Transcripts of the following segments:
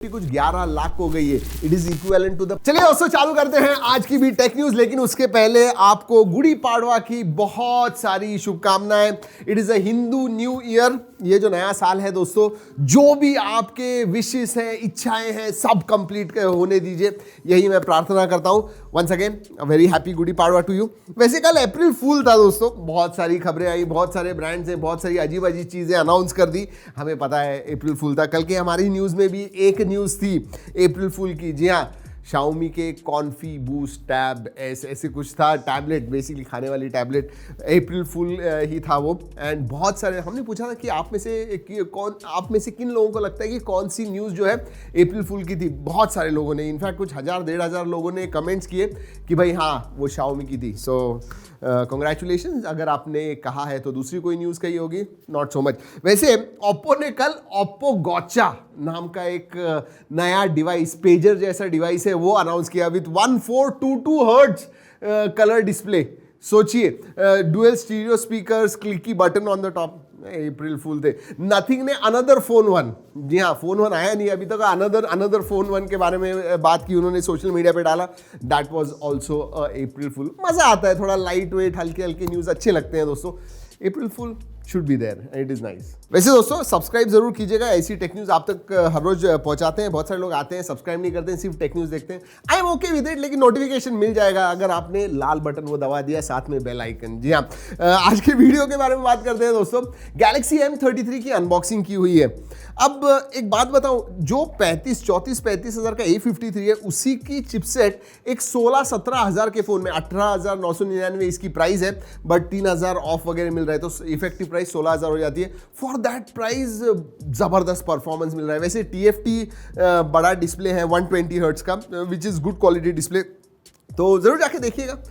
कुछ 11 लाख हो गई है। It is equivalent to the. चलिए दोस्तों चालू करते हैं आज की भी टेक न्यूज, लेकिन उसके पहले आपको गुड़ी पाड़वा की बहुत सारी शुभकामनाएं। It is a Hindu new year. ये जो नया साल है दोस्तों, जो भी आपके विशेस हैं, इच्छाएं हैं, सब कंप्लीट होने दीजिए, यही मैं प्रार्थना करता हूं। Once again a very happy Gudi Padwa to you. वैसे कल अप्रैल फूल था दोस्तों, बहुत सारी खबरें आई, बहुत सारे ब्रांड्स हैं, बहुत सारी अजीब अजीब चीजें अनाउंस कर दी। हमें पता है अप्रैल फूल था। कल के हमारी न्यूज में भी एक न्यूज थी अप्रैल फूल की। जी हाँ, Xiaomi के कॉन्फी बूस्ट टैब ऐसे कुछ था, टैबलेट, बेसिकली खाने वाली टैबलेट। अप्रैल फूल ही था वो। एंड बहुत सारे हमने पूछा था कि आप में से किन लोगों को लगता है कि कौन सी न्यूज़ जो है अप्रैल फूल की थी। बहुत सारे लोगों ने, इनफैक्ट कुछ 1000-1500 लोगों ने कमेंट्स किए कि भाई हाँ वो Xiaomi की थी। So congratulation. अगर आपने कहा है तो दूसरी कोई न्यूज़ कही होगी, नॉट सो मच। वैसे ओप्पो ने कल ओप्पो गॉचा नाम का एक नया डिवाइस, पेजर जैसा डिवाइस है, वो अनाउंस किया विथ 1422 हर्ट्ज कलर डिस्प्ले। सोचिए, dual stereo speakers, clicky button on the top. April fool थे। नथिंग ने अनदर फोन 1, जी हाँ फोन 1 आया नहीं अभी तक, अनदर फोन 1 के बारे में बात की उन्होंने, सोशल मीडिया पे डाला। दैट वाज आल्सो अप्रैल फूल। मजा आता है, थोड़ा लाइट वेट हल्के हल्के न्यूज़ अच्छे लगते हैं दोस्तों। April fool should be there and it is nice. वैसे दोस्तों सब्सक्राइब जरूर कीजिएगा, ऐसी टेक न्यूज़ आप तक हर रोज पहुंचाते हैं। बहुत सारे लोग आते हैं, सब्सक्राइब नहीं करते हैं, सिर्फ टेक न्यूज़ देखते हैं। I am okay with it, लेकिन नोटिफिकेशन मिल जाएगा अगर आपने लाल बटन वो दबा दिया, साथ में बेल आइकन। जी हाँ, आज के वीडियो के बारे में बात करते हैं दोस्तों। गैलेक्सी M33 की अनबॉक्सिंग की हुई है। अब एक बात बताऊं, जो 34-35 हज़ार का A53 है, उसी की चिपसेट एक 16-17 हज़ार के फोन में 18,999 इसकी प्राइस है, बट 3,000 ऑफ वगैरह मिल रहा है, तो इफेक्टिव प्राइस 16,000 हो जाती है। फॉर दैट प्राइस जबरदस्त परफॉर्मेंस मिल रहा है। वैसे TFT बड़ा डिस्प्ले है 120 हर्ट्ज का, which is good quality display, तो जरूर जाके देखिएगा।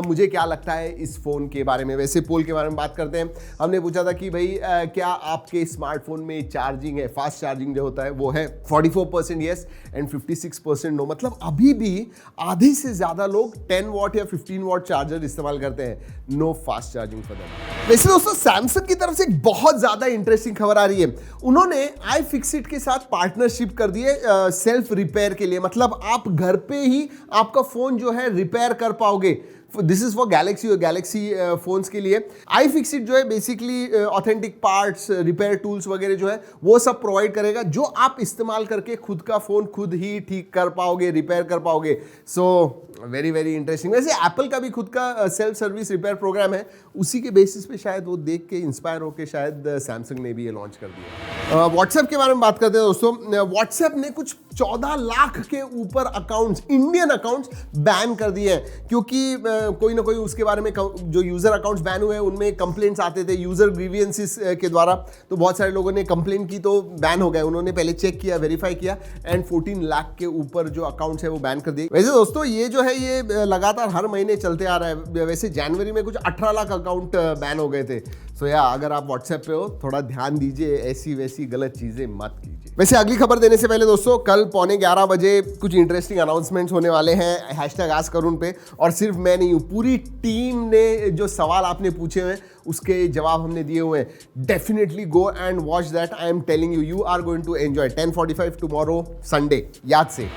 मुझे क्या लगता है इस फ़ोन के बारे में। वैसे पोल के बारे में बात करते हैं। हमने पूछा था कि भाई क्या आपके स्मार्टफोन में चार्जिंग है, फास्ट चार्जिंग जो होता है वो है। 44% येस एंड 56% नो। मतलब अभी भी आधे से ज़्यादा लोग 10 वॉट या 15 वॉट चार्जर इस्तेमाल करते हैं। No fast charging for them. वैसे दोस्तों सैमसंग की तरफ से एक बहुत ज़्यादा इंटरेस्टिंग खबर आ रही है। उन्होंने iFixit के साथ पार्टनरशिप कर दी है सेल्फ रिपेयर के लिए। मतलब आप घर पे ही आपका फ़ोन जो है रिपेयर कर पाओगे। This is for Galaxy phones के लिए। iFixit जो है basically authentic parts, repair tools वगैरह जो है वो सब प्रोवाइड करेगा, जो आप इस्तेमाल करके खुद का फोन खुद ही ठीक कर पाओगे, रिपेयर कर पाओगे। So very very interesting. वैसे एप्पल का भी खुद का सेल्फ सर्विस रिपेयर प्रोग्राम है, उसी के बेसिस पे शायद वो देख के इंस्पायर होकर शायद सैमसंग ने भी ये लॉन्च कर दिया। व्हाट्सएप के बारे में बात करते हैं दोस्तों। व्हाट्सएप ने कुछ 14 लाख के ऊपर अकाउंट्स, इंडियन अकाउंट्स बैन कर दिए हैं, क्योंकि कोई ना कोई उसके बारे में, जो यूजर अकाउंट्स बैन हुए हैं उनमें कंप्लेंट्स आते थे यूजर ग्रीवियंसेस के द्वारा, तो बहुत सारे लोगों ने कंप्लेंट की तो बैन हो गए। उन्होंने पहले चेक किया, वेरीफाई किया एंड 14 लाख के ऊपर जो अकाउंट्स है वो बैन कर दिए। वैसे दोस्तों ये जो है ये लगातार हर महीने चलते आ रहा है। वैसे जनवरी में कुछ 18 लाख अकाउंट बैन हो गए थे। सो या अगर आप व्हाट्सएप पे हो, थोड़ा ध्यान दीजिए, ऐसी वैसी गलत चीजें मत कीजिए। वैसे अगली खबर देने से पहले दोस्तों, कल 11:15 बजे कुछ इंटरेस्टिंग अनाउंसमेंट्स होने वाले हैं #AskAruण पे। और सिर्फ मैं नहीं हूँ, पूरी टीम ने जो सवाल आपने पूछे हैं उसके जवाब हमने दिए हुए हैं। Definitely go and watch that. I am telling you, you are going to enjoy. 10:45 tomorrow Sunday, याद से।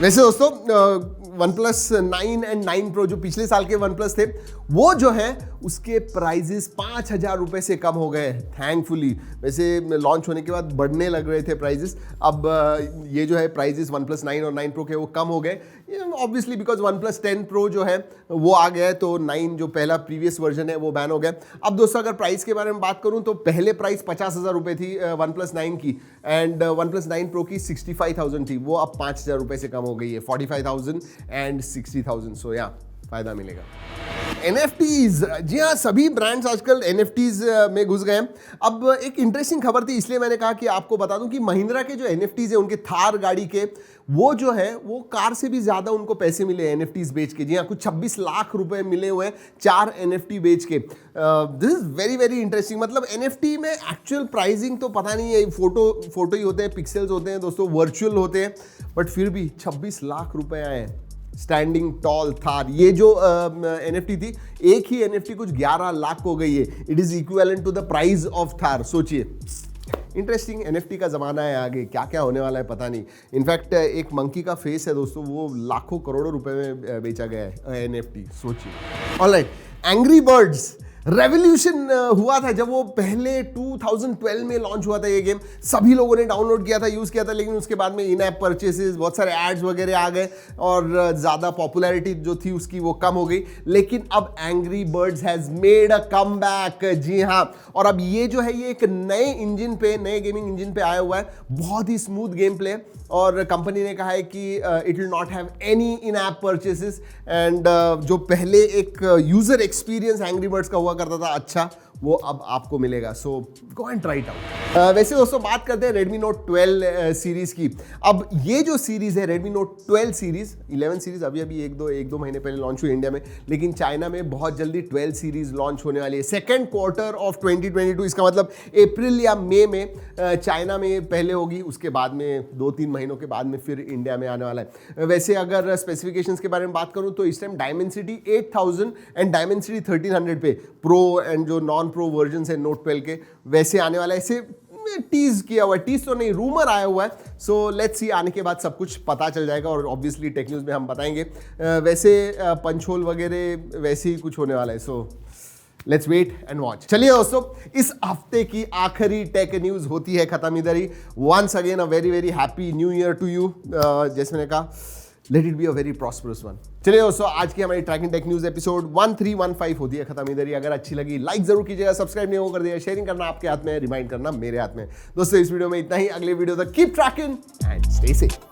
वैसे दोस्तों OnePlus 9 एंड 9 Pro जो पिछले साल के OnePlus थे, वो जो है उसके प्राइजेस 5,000 रुपए से कम हो गए, थैंकफुली। वैसे लॉन्च होने के बाद बढ़ने लग रहे थे प्राइजेस, अब ये जो है प्राइजेस OnePlus 9 और 9 Pro के वो कम हो गए, ऑब्वियसली बिकॉज OnePlus 10 Pro जो है वो आ गया है, तो 9 जो पहला प्रीवियस वर्जन है वो बैन हो गया। अब दोस्तों अगर प्राइस के बारे में बात करूं तो पहले प्राइस 50,000 रुपए थी OnePlus 9 की, एंड OnePlus 9 Pro की 65,000 थी, वो अब 5,000 रुपए से कम हो गई है, 45,000 एंड 60,000। सो या फायदा मिलेगा। NFTs, जी हाँ, सभी ब्रांड्स आजकल NFTs में घुस गए हैं। अब एक इंटरेस्टिंग खबर थी, इसलिए मैंने कहा कि आपको बता दूं कि महिंद्रा के जो NFTs है, उनके थार गाड़ी के, वो जो है वो कार से भी ज्यादा उनको पैसे मिले NFTs बेच के। जी हाँ, कुछ 26 लाख रुपए मिले हुए हैं 4 NFT बेच के। This is very very interesting. मतलब NFT में एक्चुअल प्राइसिंग तो पता नहीं है, फोटो ही होते हैं, पिक्सल्स होते हैं दोस्तों, वर्चुअल होते हैं, बट फिर भी 26 लाख रुपए आए हैं। स्टैंडिंग टॉल थार, ये जो NFT थी, एक ही NFT कुछ 11 लाख हो गई है। It is equivalent to the price of Thar. सोचिए, इंटरेस्टिंग, NFT का ज़माना है, आगे क्या क्या होने वाला है पता नहीं। इनफैक्ट एक मंकी का फेस है दोस्तों, वो लाखों करोड़ों रुपए में बेचा गया है NFT, सोचिए। ऑलराइट, एंग्री बर्ड्स रेवोल्यूशन हुआ था जब वो पहले 2012 में लॉन्च हुआ था ये गेम। सभी लोगों ने डाउनलोड किया था, यूज़ किया था, लेकिन उसके बाद में इन ऐप परचेसेस, बहुत सारे एड्स वगैरह आ गए और ज़्यादा पॉपुलैरिटी जो थी उसकी वो कम हो गई। लेकिन अब Angry Birds has made a comeback, जी हाँ। और अब ये जो है ये एक नए इंजन पे, नए गेमिंग इंजन पे आया हुआ है, बहुत ही स्मूथ गेम प्ले, और कंपनी ने कहा है कि it will not have any in app purchases and जो पहले एक यूजर एक्सपीरियंस एंग्री बर्ड्स का हुआ करता था अच्छा, वो अब आपको मिलेगा। So go and try it out. वैसे दोस्तों बात करते हैं Redmi Note 12 सीरीज की। अब ये जो सीरीज है Redmi Note 12 सीरीज, 11 सीरीज अभी एक दो महीने पहले लॉन्च हुई इंडिया में, लेकिन चाइना में बहुत जल्दी 12 सीरीज लॉन्च होने वाली है सेकेंड क्वार्टर ऑफ 2022। इसका मतलब अप्रैल या मई में चाइना में पहले होगी, उसके बाद में 2-3 महीनों के बाद में फिर इंडिया में आने वाला है। वैसे अगर स्पेसिफिकेशंस के बारे में बात करूं तो इस टाइम Dimensity 8000 एंड Dimensity 1300 पे प्रो एंड जो नॉन प्रो वर्जन है Note 12 के वैसे आने वाला है। ऐसे टीज किया हुआ है, टीज तो नहीं, रूमर आया हुआ है। सो लेट्स सी, आने के बाद सब कुछ पता चल जाएगा और ऑब्वियसली टेक न्यूज़ में हम बताएंगे। वैसे पंच होल वगैरह वैसे ही कुछ होने वाला है। So let's wait and watch. चलिए दोस्तों, इस हफ्ते की आखिरी टेक न्यूज़ होती है खत्म इधर ही। Once again a very very happy new year to you. जैसे मैंने कहा, let it be a very prosperous one. चलिए दोस्तों, आज की हमारी ट्रैकिंग टेक न्यूज़ एपिसोड 1315 होती है खत्म इधर ही। अगर अच्छी लगी लाइक जरूर कीजिएगा, सब्सक्राइब नहीं हो कर दिया, शेयरिंग करना आपके हाथ में है, रिमाइंड करना मेरे हाथ में। दोस्तों इस वीडियो में इतना ही, अगले वीडियो तक keep trekking and stay safe.